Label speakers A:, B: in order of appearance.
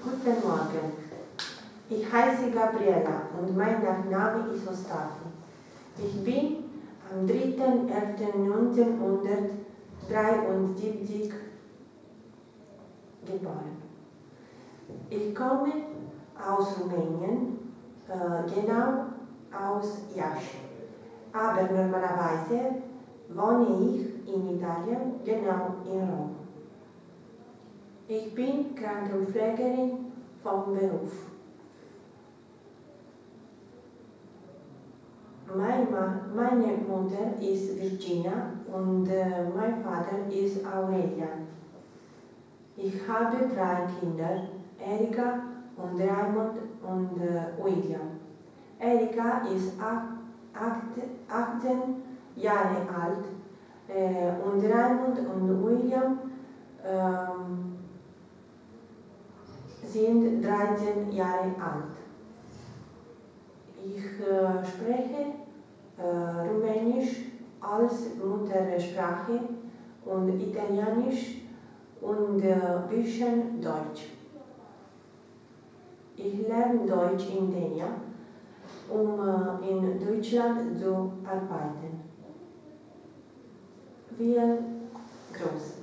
A: Guten Morgen, ich heiße Gabriela und mein Nachname ist Ostafi. Ich bin am 3.11.1973 geboren. Ich komme aus Rumänien, genau aus Iași. Aber normalerweise wohne ich in Italien, genau in Rom. Ich bin Krankenpflegerin vom Beruf. Meine Mutter ist Virginia und mein Vater ist Aurelian. Ich habe 3 Kinder, Erika und Raimund und William. Erika ist 18 Jahre alt und Raimund und William sind 13 Jahre alt. Ich spreche Rumänisch als Muttersprache und Italienisch und ein bisschen Deutsch. Ich lerne Deutsch in Denia, um in Deutschland zu arbeiten. Viel Gruß.